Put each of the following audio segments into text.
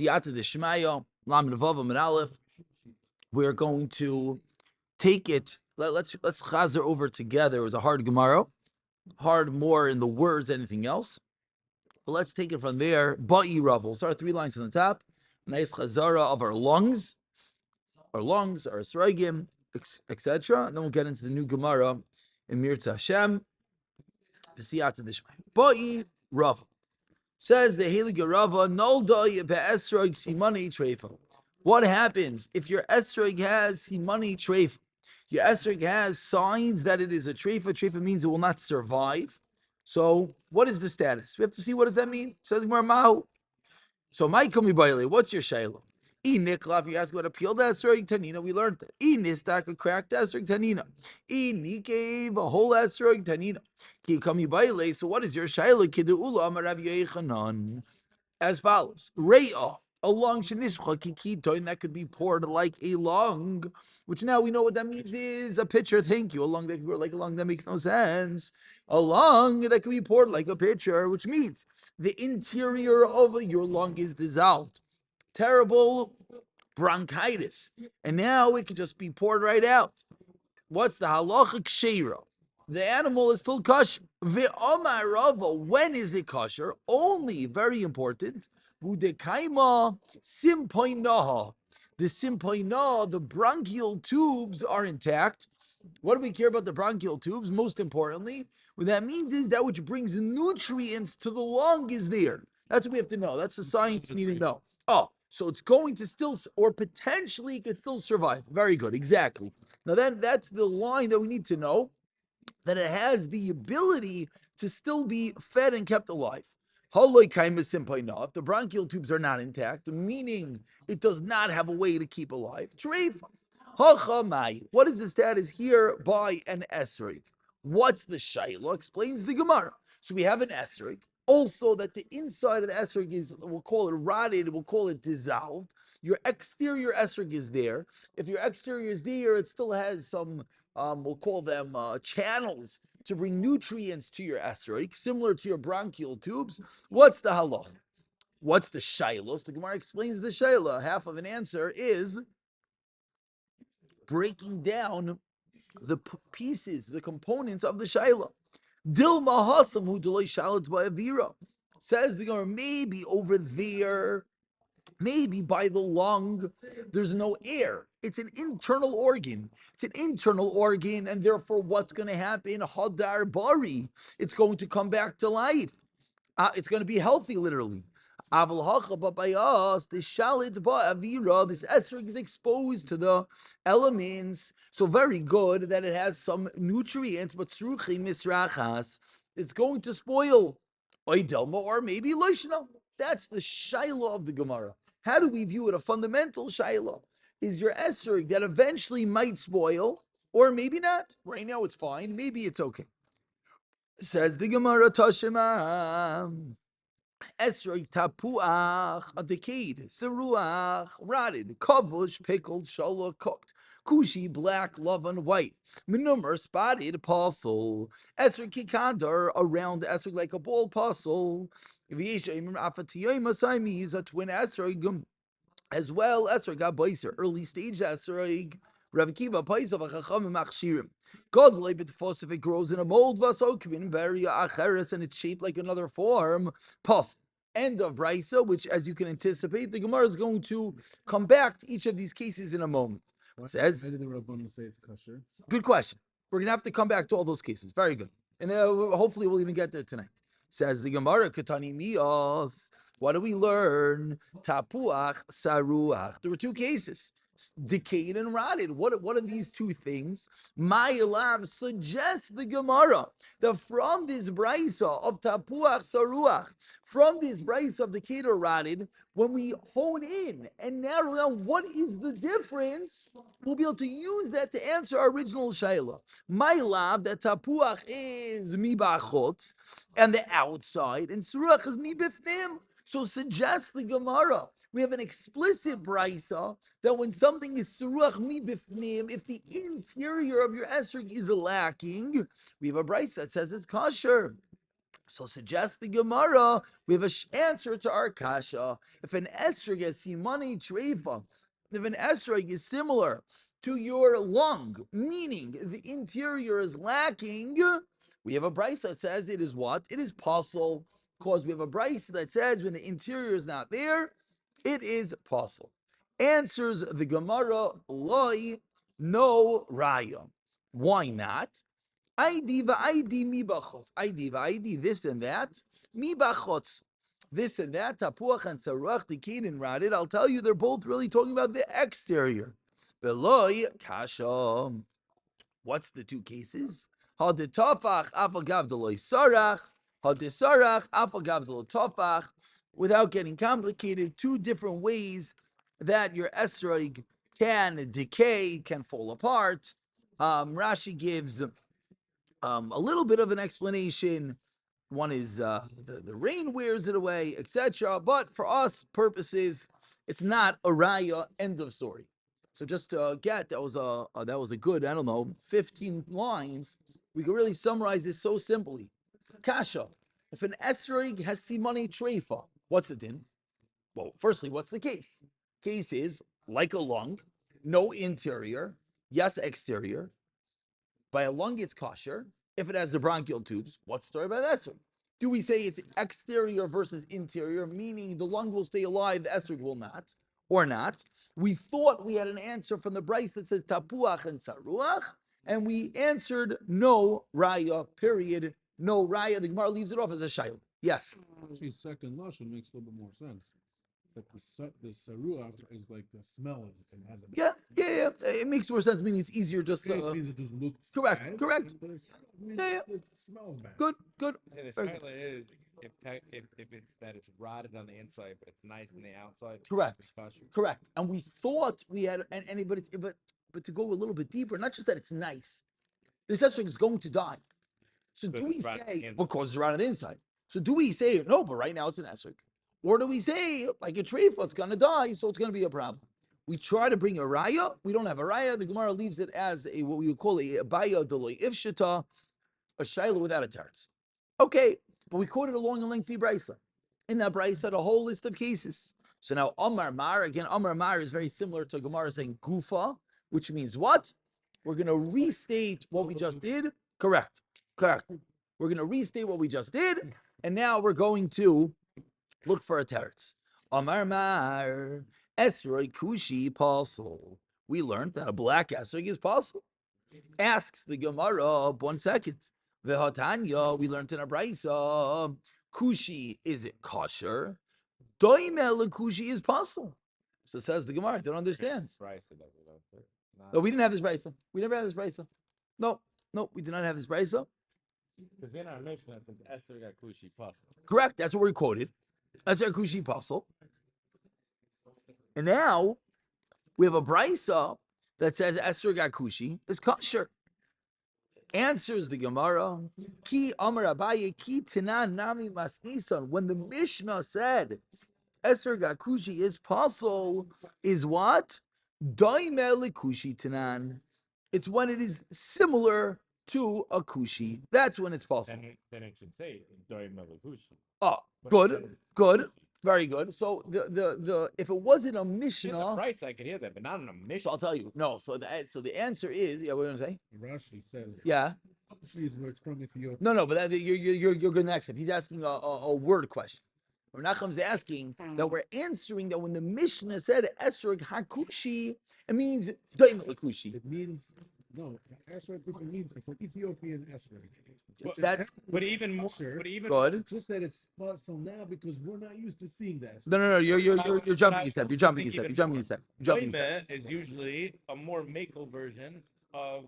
Yata de Shemaya, Lam Nevav and Aleph. We're going to take it. Let's chazer over together. It was a hard Gemara, hard more in the words than anything else. But let's take it from there. Ba'i Rav. We'll start 3 lines on the top. Nice chazara of our lungs, our esrogim, etc. And then we'll get into the new Gemara in Mirza Hashem. Ba'i Rav. Says the Heilige Rava, Nolda be'esrog simani treifa. What happens if your esrog has simani treifa? Your esrog has signs that it is a treifa. Treifa means it will not survive. So what is the status? We have to see what does that mean. Says more mahu. So Maikami Baile, what's your shayla? Niklav, you ask about a peeled esrog tanina, we learned that. Nistak, a cracked esrog tanina. Nikev, a whole esrog tanina. Kikami Baile, so what is your shayla? Kidu'ula Amarav Yechanan. As follows: Re'ah, a long shenishcha kikitoin that could be poured like a lung, which now we know what that means is a pitcher. Thank you. A lung that could be poured like a lung, that makes no sense. A lung that could be poured like a pitcher, which means the interior of your lung is dissolved. Terrible bronchitis, and now it could just be poured right out. What's the halacha kshera? The animal is still kosher. Ve'omar Rava, when is it kosher? Only, very important, v'udekaima simpoinaha. The simpoina, the bronchial tubes are intact. What do we care about the bronchial tubes? Most importantly, what that means is that which brings nutrients to the lung is there. That's what we have to know. That's the science we need to know. Oh, so it's going to still, or potentially it could still survive. Very good, exactly. Now then, that's the line that we need to know, that it has the ability to still be fed and kept alive. If the bronchial tubes are not intact, meaning it does not have a way to keep alive, what is the status here by an esrog? What's the shayla? Explains the Gemara. So we have an esrog. Also, that the inside of the esrog is, we'll call it rotted, we'll call it dissolved. Your exterior esrog is there. If your exterior is there, it still has some, we'll call them channels to bring nutrients to your esrog, similar to your bronchial tubes. What's the halach? What's the shayla? The Gemara explains the shayla. Half of an answer is breaking down the pieces, the components of the shayla. Dilma hasam hu delay shalat by avira. Says the Gemara, maybe over there, maybe by the lung, there's no air. It's an internal organ. It's an internal organ, and therefore what's going to happen? Hadar bari. It's going to come back to life. It's going to be healthy, literally. Aval hacha, but by us, this shalit ba'avira, this esrog is exposed to the elements. So very good that it has some nutrients, but sruchi misrachas, it's going to spoil. Oidelma, or maybe loishna. That's the shayla of the Gemara. How do we view it? A fundamental shayla. Is your esrog that eventually might spoil, or maybe not? Right now it's fine. Maybe it's okay. Says the Gemara, Tashema. Esrog tapuach, a decayed, seruach, rotted, kavush, pickled, shala, cooked, kushi, black, lavan, white, menumar, spotted, parcel, esrog kikadar, around esrog like a ball parcel, v'yesha imim afatiyim asaymiz, a twin esrog, as well esrog abayser, early stage esrog, Rav Kiva Paisav Chachamim Machshirim. God if it grows in a mold, vasokmin beria acheres, and it's shaped like another form. Pas. End of Brisa, which, as you can anticipate, the Gemara is going to come back to each of these cases in a moment. It says, why did the Rabbanan say it's kosher? Good question. We're gonna have to come back to all those cases. Very good, and hopefully we'll even get there tonight. Says the Gemara, Katani Mios. What do we learn? Tapuach, saruach. There were 2 cases. Decayed and rotted. What are these 2 things? My love suggests the Gemara that from this brisa of tapuach saruach, from this brisa of decayed or rotted, when we hone in and narrow down what is the difference, we'll be able to use that to answer our original shayla. My love, that tapuach is mi bachot and the outside, and saruach is mi bifnim. So suggests the Gemara, we have an explicit brisa that when something is suruach mi bifnim, if the interior of your esrog is lacking, we have a brisa that says it's kosher. So suggests the Gemara, we have an answer to our kasha. If an esrog has simani treifa, if an esrog is similar to your lung, meaning the interior is lacking, we have a brisa that says it is what? It is possible, because we have a brisa that says when the interior is not there, it is possible. Answers the Gemara, loy, no raya. Why not? ID va'idi mi bachotz. ID va'idi, this and that. Mi bachotz. This and that. Tapuach and tzarach, tikin and radid. I'll tell you, they're both really talking about the exterior. Beloy kasha. What's the two cases? Hadetafach afagav deloy sarach. Hadesarach afagav deloy tafach. Without getting complicated, two different ways that your esrog can decay, can fall apart. Rashi gives a little bit of an explanation. One is the rain wears it away, etc. But for us purposes, it's not a raya. End of story. So just to get that was a good 15 lines. We can really summarize this so simply. Kasha, if an esrog has simani treifa, what's the din? Well, firstly, what's the case? Case is like a lung, no interior, yes exterior. By a lung, it's kosher. If it has the bronchial tubes, what's the story about esrog? Do we say it's exterior versus interior, meaning the lung will stay alive, the esrog will not, or not? We thought we had an answer from the Bryce that says tapuach and saruach, and we answered no raya, period. No raya. The Gemara leaves it off as a shayl. Yes. Actually, second lashon makes a little bit more sense. That the saruach is like the smell is and has a yeah. It makes more sense. Meaning it's easier just to. It means it just looks correct. bad, Correct. but It smells bad. Good. And the shaila is if it's that it's rotted on the inside, but it's nice on the outside. Correct. It's kosher. Correct. And we thought we had, but to go a little bit deeper, not just that it's nice. This esrog is going to die. So Because do we it's rotted say inside. because it's rotted inside? So do we say no? But right now it's an esrog, or do we say like a treifa, it's going to die, so it's going to be a problem? We try to bring a raya. We don't have a raya. The Gemara leaves it as a what we would call a baya deloy ifshita, a shayla without a teretz. Okay, but we quoted a long and lengthy brisa. In that brisa, had a whole list of cases. So now Amar Mar, again, Amar Mar is very similar to Gemara saying Gufa, which means what? We're going to restate what we just did. Correct. We're going to restate what we just did, and now we're going to look for a teretz. Amar Mar, Esrog Kushi Pasul. We learned that a black esrog is pasul. Asks the Gemara, 1 second. V'hatanya, we learned in a brisa, Kushi, is it kosher? Doimel Kushi is pasul. So says the Gemara, I don't understand. No, we didn't have this brisa. We never had this brisa. No, we did not have this brisa. Because in our mission, it says Esther got kushi possible. Correct, that's what we quoted. Esther Kushi pasul. And now we have a brisa that says Esther got kushi is kosher. Answers the Gemara, Ki Amar Abaye, Ki Tinan Nami Masnison. When the Mishnah said Esther Gakushi is pasul, is what? Daimel Kushi Tinan. It's when it is similar to a kushi. That's when it's pasul. Then it should say Doim Kushi. Oh, good. Very good. So the if it wasn't a Mishnah, in the price I could hear that, but not in a Mishnah. so I'll tell you. No. So the answer is what are you gonna say? Rashi says Yeah. Kushi is where it's from Ethiopia. No, but that, you're good next step. He's asking a word question. Nachum's asking that we're answering that when the Mishnah said Esrog Hakushi, it means Daim Lakushi. It means no. Esrog Kushi means it's an Ethiopian Esrog. But even more. Sure. But even Good. It's just that it's possible now because we're not used to seeing that. No. You're jumping a step. You're jumping a step. Doime is usually a more mako version of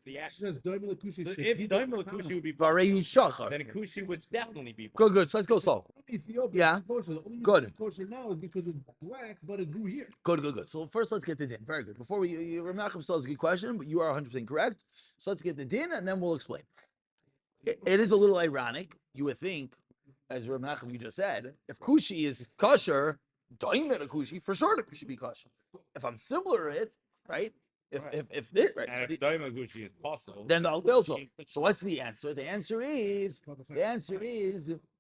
the It actual. says Daimel Kushi. If Doime Kushi would be Varehu Shachar. then Kushi would definitely be. Good. So let's go slow. Ethiopia. Yeah. Kosher. The only Good. reason it's kosher now is because it's black, but it grew here. Good. So first, let's get the din. Very good. Before Nachum still has a good question, but you are 100% correct. So let's get the din, and then we'll explain. It is a little ironic. You would think, as Rav Nachum you just said, if Kushi is kosher, Daim a Kushi, for sure the Kushi be kosher. If I'm similar to it, right? If this, right, And if Daima Gucci is possible, then they'll also. So what's the answer? The answer is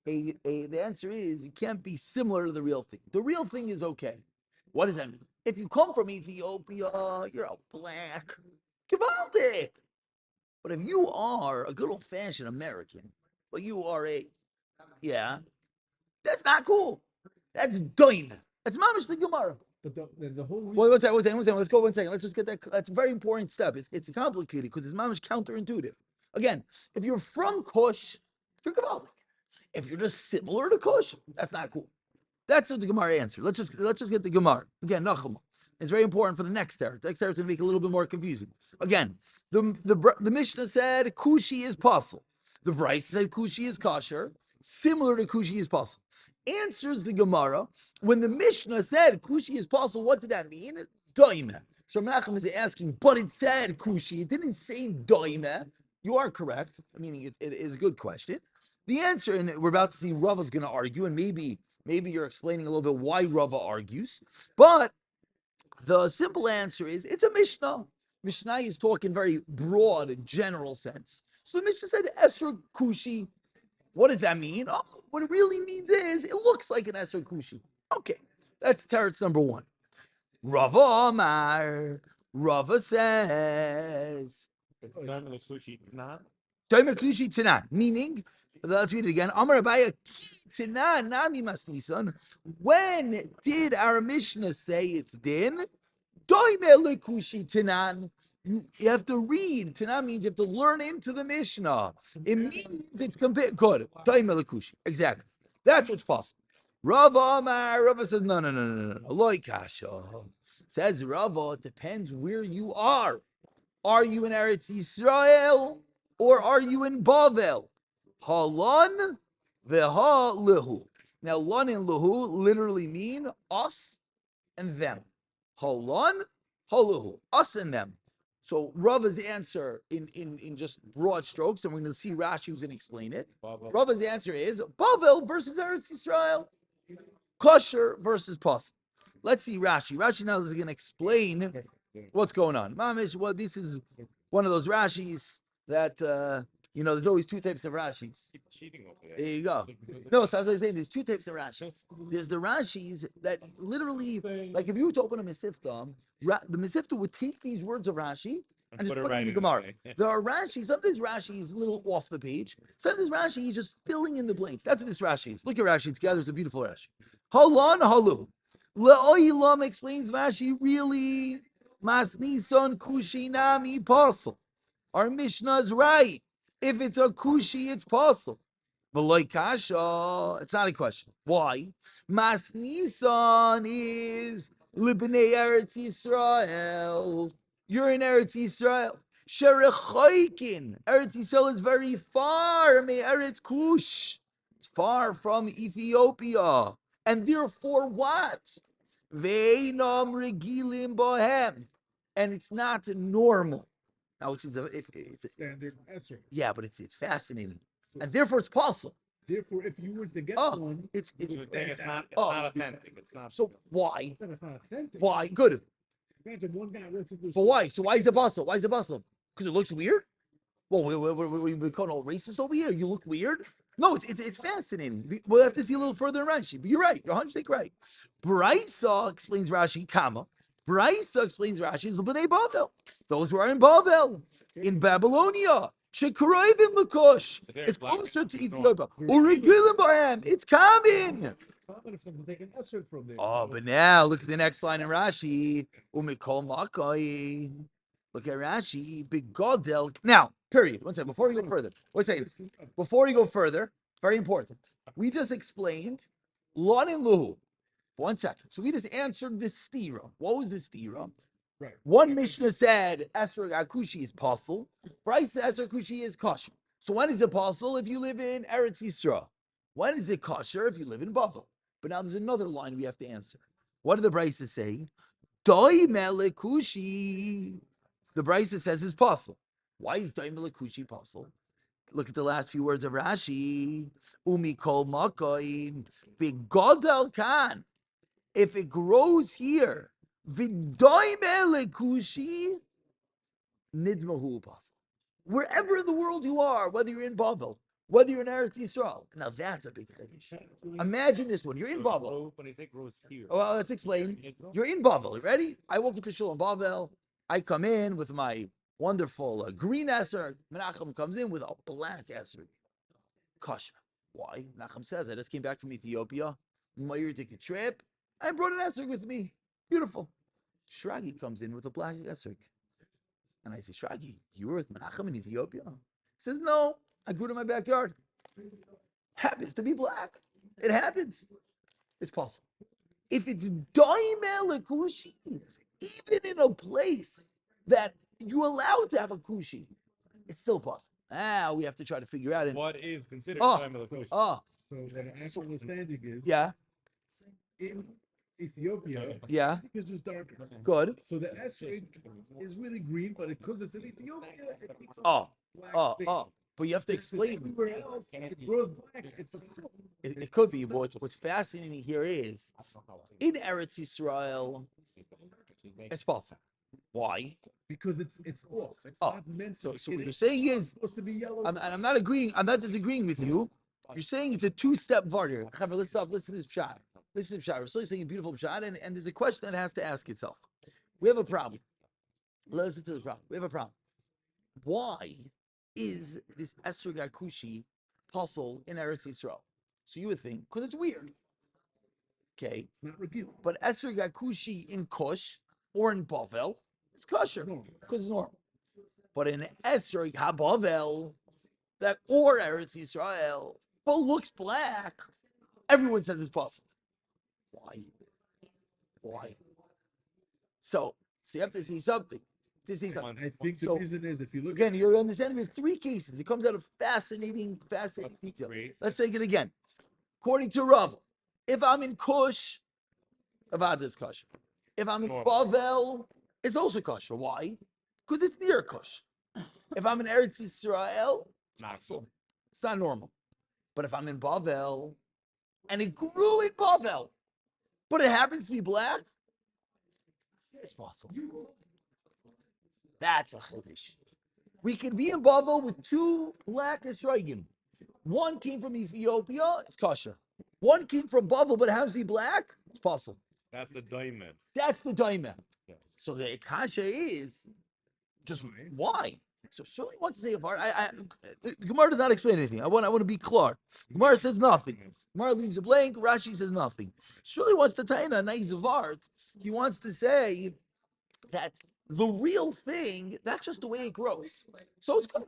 you can't be similar to the real thing. The real thing is okay. What does that mean? If you come from Ethiopia, you're a black. Gewaltig. But if you are a good old fashioned American, but you are that's not cool. That's doin. That's mamish the Gemara. But the whole reason. Wait, one second. Let's go 1 second. Let's just get that. That's a very important step. It's complicated because it's mamish counterintuitive. Again, if you're from Kush, you're Gewaldig. If you're just similar to Kush, that's not cool. That's what the Gemara answer. Let's just get the Gemara again. Nachum. It's very important for the next teretz. The next teretz is going to make it a little bit more confusing. Again, the Mishnah said Kushi is possible. The Bryce said Kushi is kosher, similar to Kushi is possible. Answers the Gemara when the Mishnah said Kushi is possible. What did that mean? Doime. So Menachem is asking, but it said Kushi. It didn't say Doime. You are correct. Meaning it is a good question. The answer, and we're about to see Rava's going to argue, and maybe you're explaining a little bit why Rava argues, but the simple answer is it's a Mishnah. Mishnah is talking very broad, general sense. So the Mishnah said Esr Kushi. What does that mean? Oh, what it really means is it looks like an Esr Kushi. Okay, that's teretz number one. Rava Amar. Rava says it's Daima Gucci not. Daima Kushi Tanan, meaning, let's read it again. Amar Abaya Ki Tanan Nami Masnisan. When did our Mishnah say it's din? Daima Kushi Tanan. You have to read. Tanan means you have to learn into the Mishnah. It means it's compared. Good. Daima Kushi. Exactly. That's what's possible. Rava Amar. Rava says no. Loi kasha. Says Rava. It depends where you are. Are you in Eretz Yisrael or are you in Bavel? Halon veha lehu. Now, lon and lehu literally mean us and them. Halon, haluhu, us and them. So Rava's answer in just broad strokes, and we're going to see Rashi who's going to explain it. Rava's answer is Bavel versus Eretz Yisrael, kosher versus pas. Let's see Rashi. Rashi now is going to explain what's going on. Mamish, well, this is one of those Rashis that, there's always two types of Rashis. Keep cheating over there. There you go. No, so as I was saying, there's two types of Rashis. There's the Rashis that literally, like if you were to open a Mesivta, the Mesivta would take these words of Rashi and just put it in the Gemara. There are Rashi, sometimes Rashi is a little off the page. Sometimes Rashi is just filling in the blanks. That's what this Rashi is. Look at Rashi together. It's a beautiful Rashi. Halon, halu. Le'oilam explains Rashi really. Masnison kushinami pasul. Our Mishnah is right. If it's a kushi, it's pasul. V'loi kasha, it's not a question. Why? Masnison is libnei Eretz Yisrael. You're in Eretz Yisrael. Sherechoikin. Eretz Yisrael is very far. Me Eretz Kush. It's far from Ethiopia. And therefore what? Veinam regilim bohem, and it's not normal. Now, which is it's a Standard Esser. Yeah, but it's fascinating, and therefore it's possible. Therefore, if you were to get one, it's It's not authentic. It's not. so why? then it's not authentic. Why? Good. Imagine one guy went to the But why? So why is it possible? Why is it possible? Because it looks weird. Well, we call all racist over here. You look weird. No, it's fascinating. We'll have to see a little further in Rashi. But you're right. You're 100% right. Brisa explains Rashi, comma. Brisa explains Rashi is B'nai Bavel. Those who are in Bavel, in Babylonia. Shekroivim Lakush. It's closer to Ethiopia. Urigilim B'hem. It's coming. They can Esser from there. Oh, but now look at the next line in Rashi. Umikol Makai. Look at Rashi. Big Godel. Now, period. One second. Before we go further. One second. Before you go further, very important. We just explained Lon and Luhu. 1 second. So we just answered this stira. What was this stira? Right. One Mishnah said Esrog Akushi is pasul. Bryce said Esrog Akushi is kosher. So when is it pasul? If you live in Eretz Yisrael. When is it kosher? If you live in Bavel. But now there's another line we have to answer. What do the Bryces say? Doi melekushi. The Bryce says it's pasul. Why is Doi melekushi pasul? Look at the last few words of Rashi. Umi kol makoin bigodal kan. If it grows here, v'doi melekushi, nidmahu pasul. Wherever in the world you are, whether you're in Bavel, whether you're in Eretz Yisrael. Now that's a big chiddush. Imagine this one. You're in Bavel. When you say grows here. Well, let's explain. You're in Bavel. You ready? I walk into Shul in Bavel. I come in with my wonderful green esrog. Menachem comes in with a black esrog. Kasha. Why? Menachem says, I just came back from Ethiopia. Meir took a trip. I brought an esrog with me. Beautiful. Shragi comes in with a black esrog. And I say, Shragi, you were with Menachem in Ethiopia? He says, no, I grew it in my backyard. Happens to be black. It happens. It's possible. If it's doimel kushi, even in a place that you're allowed to have a kushi, it's still possible. We have to try to figure out. What is considered Oh, time of the kush? oh, So the actual understanding is yeah, in Ethiopia, yeah, I think it's just darker. good. So the esrog is really green, but because it's in Ethiopia, it makes a Oh, black thing. but you have to explain. Everywhere else, if it grows black, it's a fruit. It could be, but what's fascinating here is in Eretz Yisrael, it's possible. Why? Because it's off. It's Oh, not meant So to. what you're saying is, supposed to be yellow. I'm not agreeing. I'm not disagreeing with you. You're saying it's a two-step vardir. Chaver, let's stop. Listen to this pshat. Listen to this pshat. We're still saying a beautiful pshat, and there's a question that has to ask itself. We have a problem. Listen to the problem. We have a problem. Why is this Esrog Akushi puzzle in Eretz Yisrael? So you would think because it's weird. Okay, It's not revealed. but Esrog Akushi in Kush or in Bavel, it's kosher because it's normal. But in Esrog HaBavel, that or Eretz Yisrael, but looks black, everyone says it's possible. Why? So you have to see something. I think the So, reason is if you look Again, you're understanding we have three cases. It comes out of fascinating detail. Let's take it again. According to Rav, if I'm in Kush, Avad is kosher. If I'm in Bavel, it's also kosher. Why? Because it's near Kush. If I'm in Eretz Yisrael, it's not normal. But if I'm in Bavel, and it grew in Bavel, but it happens to be black, it's possible. That's a chiddush. We could be in Bavel with two black esrogim. One came from Ethiopia, it's kosher. One came from Bavel, but it happens to be black, it's possible. That's the diamond. That's the diamond. Yeah. So the kasha is just why. So surely wants to say a var. The Gemara does not explain anything. I want to be clear. Gemara says nothing. Gemara leaves a blank. Rashi says nothing. Surely wants to tie in a nice vart. He wants to say that the real thing, that's just the way it grows. So it's good.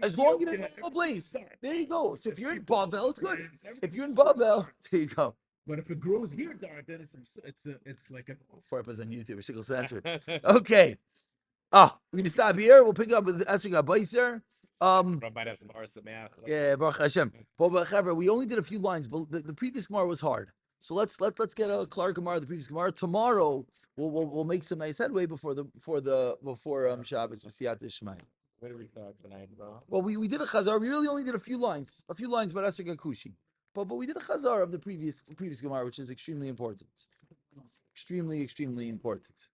As long as you're in a normal place. There you go. So if you're in Bavel, it's good. If you're in Bavel, there you go. But if it grows here dark, then it's like a 4 on YouTube. Shikl censored. Okay. We're gonna stop here. We'll pick up with Esrog HaBaiser. Yeah, Baruch Hashem. But we only did a few lines, but the previous Gemara was hard. So let's get a Clark Gemara, the previous Gemara. Tomorrow we'll make some nice headway before Shabbos with Siyat Ishmael. What did we talk tonight, bro? Well, we did a chazar. We really only did a few lines about Esrog HaKushi. But we did a chazar of the previous Gemara, which is extremely important. Extremely important.